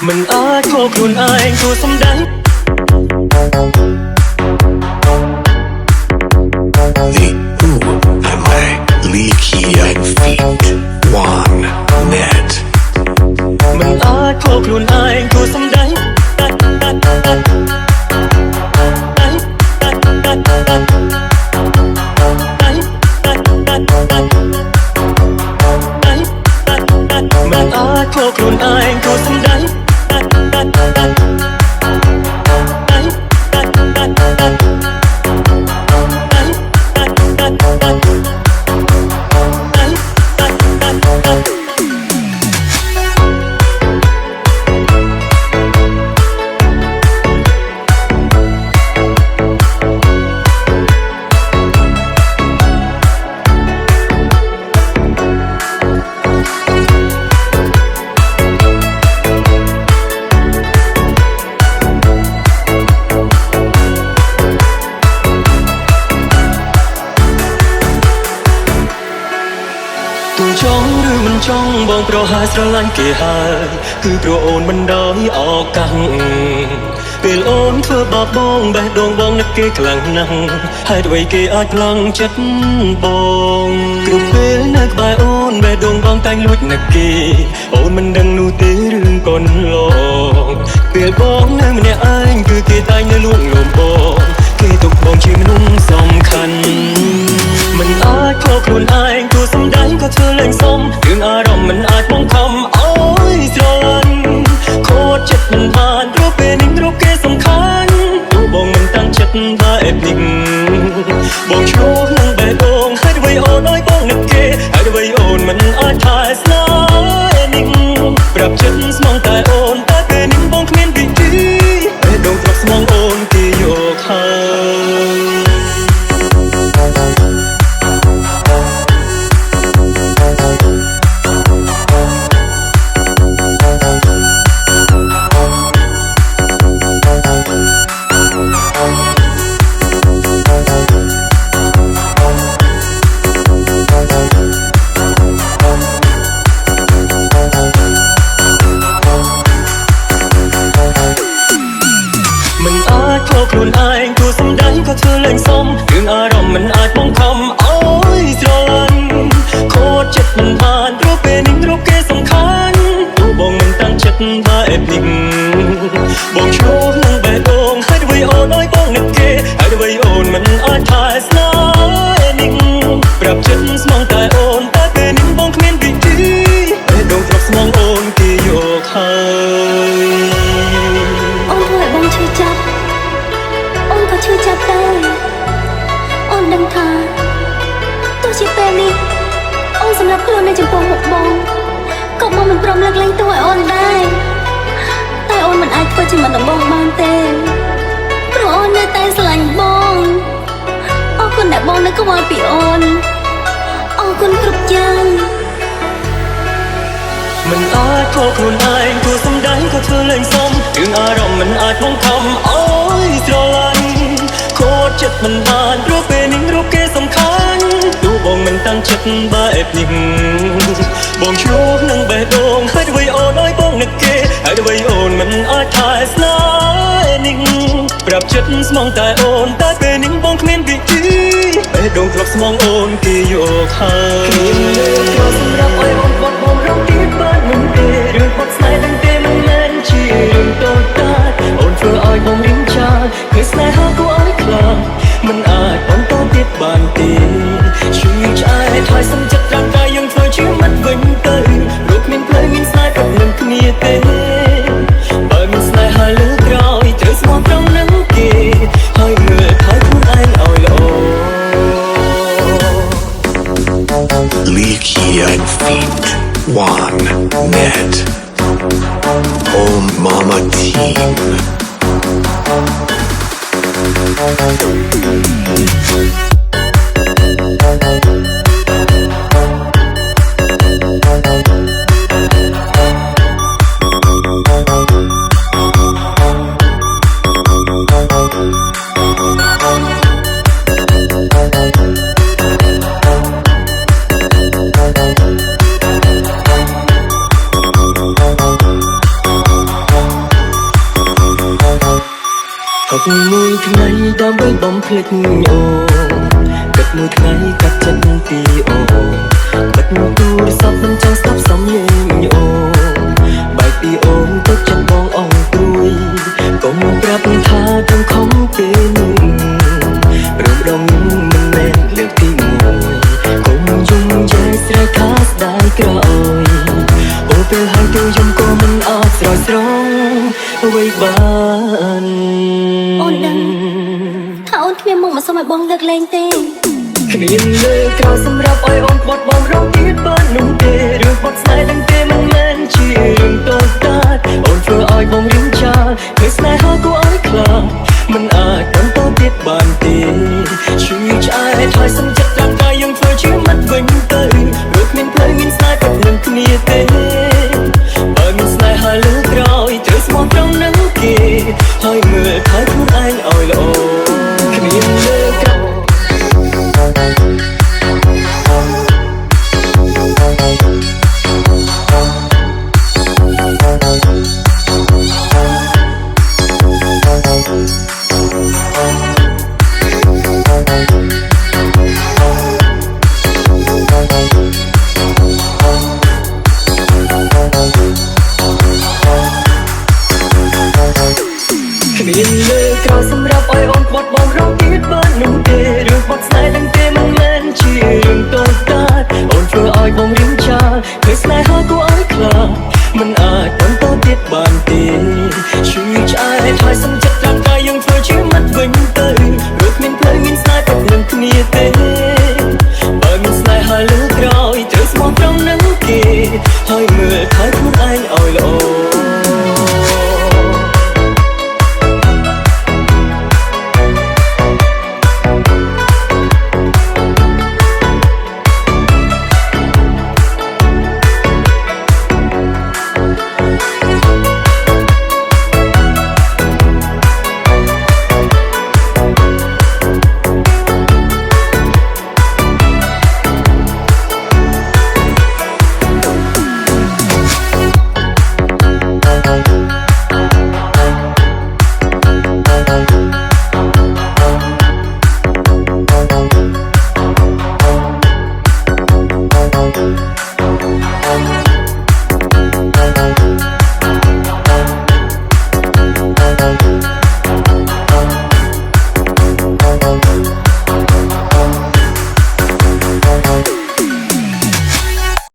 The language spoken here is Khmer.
mình ai khô luôn ai thua sống đánh. The Who am I? Lee Kian Feet One Net. Mình ai khô luôn ai thua sống đánh. Mình ai khô luôn ai thua sống đánh.ចង់បងប្រហាស្រឡាញ់គេហើយគឺព្រោះអូនមិនដោយអកាំងពេលអូនធ្វើបាបបងបេះដូងបងនឹកគេខ្លាំងណាស់ហើយអ្វីគេអាចខ្លាំងចិត្តបងគ្រប់ពេលនៅក្បែរអូនបេះដូងបងតែងលួចនឹកគេអូនមិនដឹងនោះទេរឿងកូនឡងពេលបងនៅម្នាក់ឯងគឺគេតែងនៅលួងលោមបងគេទុកបងជាមនុស្សសំខាន់មិនអាចខកខ្លួនឯងទោះសំដែងក៏ធ្វើលែងសមរឿងអារម្មណ៍មិនអាចបង្ខំអូយស្រឡាញ់ខូចចិត្តមិនបានព្រោះពេលនេះរកគេសំខាន់ទោះបងមិនតាំងចិត្តបែបនេះបងឆ្លោះនឹងបេះដូងហើយអ្វីអូនឲ្យបងនឹកគេហើយអ្វីអូនមិនអាចថែស្នេហ៍នេះប្រាប់ចិត្តស្មងតែអូនតែពេលនេះបងគ្មានវិធីបេះដូងធ្លាប់ស្មងអូនគេយកហើយខ្លួនឯងគួរសំដែងក៏ធ្វើលែងសមរឿងអារម្មណ៍មិនអាចបង្ខំអូយស្រឡាញ់ខូចចិត្តមិនបានព្រោះពេលនេះរកគេសំខាន់ទោះបងមិនតាំងចិត្តបែបនេះបងឆ្លោះនឹងបេះដូងហើយអ្វីអូនឲ្យបងនឹកគេហើយអ្វីអូនមិនអាចថែស្នេហ៍នេះប្រាប់ចិត្តស្មងតែអូនតែពេលនេះបងគ្មានវិធីបេះដូងធ្លាប់ស្មងអូនគេយកហើយអូនធ្វើឲ្យបងឈឺចាប់ក៏ឈឺចាប់ដែរអូនដឹងថាទោះជាពេលនេះអូនសម្រាប់ខ្លួននៅចំពោះមុខបងក៏បងមិនព្រមលើកលែងទោសឲ្យអូនដែរតែអូនមិនអាចធ្វើជាមិនដំបងបានទេព្រោះអូននៅតែស្រឡាញ់បងអរគុណដែលបងនៅខ្វល់ពីអូនអរគុណគ្រប់យ៉ាងមិនអាចខកខ្លួនឯងទោះសំដែងក៏ធ្វើលែងសមរឿងអារម្មណ៍មិនអាចបង្ខំអូយស្រឡាញ់ខូចចិត្តមិនបានព្រោះពេលនេះរកគេសំខាន់ទោះបងមិនតាំងចិត្តបែបនេះបងឆ្លោះនឹងបេះដូងហើយអ្វីអូនឲ្យបងនឹកគេហើយអ្វីអូនមិនអាចថែស្នេហ៍នេះប្រាប់ចិត្តស្មងតែអូនតែពេលនេះបងគ្មានវិធីបេះដូងធ្លាប់ស្មងអូនគេយកហើយគ្មានលើកសម្រាប់ឲ្យអូនបាត់បង់រកទៀតបានមិនទេរឿងបាត់ស្នេហ៍ដឹងទេមិនមែនជារឿងតូចតាចអូនធ្វើឲ្យបងរៀងចាស់គឺស្នេហាគួរឲ្យខ្លាចមិនអាចបន្តទៀតបានទេជួយឆ្អែតហើយសំចិត្តร่างกายយើងធ្វើជាមិនវិញទៅរូបមានផ្លូវមានស្នេហ៍ក៏នឹងគ្នាទេបើមានស្នេហាលើក្រោយត្រូវស្មោះត្រង់នឹងគេហើយមើលថែខ្លួនឯងឲ្យល្អ Lee Kian Feet One Net Home Mama Team មួយថ្ងៃដើម្បីបំភ្លេចអូគិតមួយថ្ងៃកាត់ចិត្តពីអូបិទទូរស័ព្ទមិនចង់ស្ដាប់សំឡេងអូបែកពីអូនទៅចិត្តបងអស់ព្រួយកុំប្រាប់ថាទាំងខំពេកនោះព្រមដងមិនមែនលើកទី1កុំយំយែស្រែកថាស្ដាយក្រោយអូពេលហើយទៅយំក៏មិនអាចស្រោចស្រង់អ្វីបាន អូនដឹងថាអូនគ្មានមុខមកសុំឲ្យបងលើកលែងទេ គ្មានលើក្រោយសម្រាប់ឲ្យអូនបត់បងរងទៀតបាននោះទេរឿងបត់ស្នេហ៍ទាំងទេមិនមែនជារឿងតូចតាចអូនធ្វើឲ្យបងរៀងចាលពេលស្នេហាគួរឲ្យខ្លាចមិនអាចបន្តទៀតបានទេឈឺឆ្អែតហើយសំចិត្តร่างกายយើងធ្វើជាមិត្តវិញទៅព្រោះគ្មានផ្លូវមានស្នេហ៍ក៏នឹងគ្នាទេបើមានស្នេហាលើក្រោយត្រូវស្មោះត្រង់នឹងគេហើយមើលថែខ្លួនឯងឲ្យល្អគ្មានលើក្រោយ គ្មានលើក្រោយសម្រាប់ឲ្យអូនបត់បងរងទៀតបាននោះទេរឿងបត់ស្នេហ៍ទាំង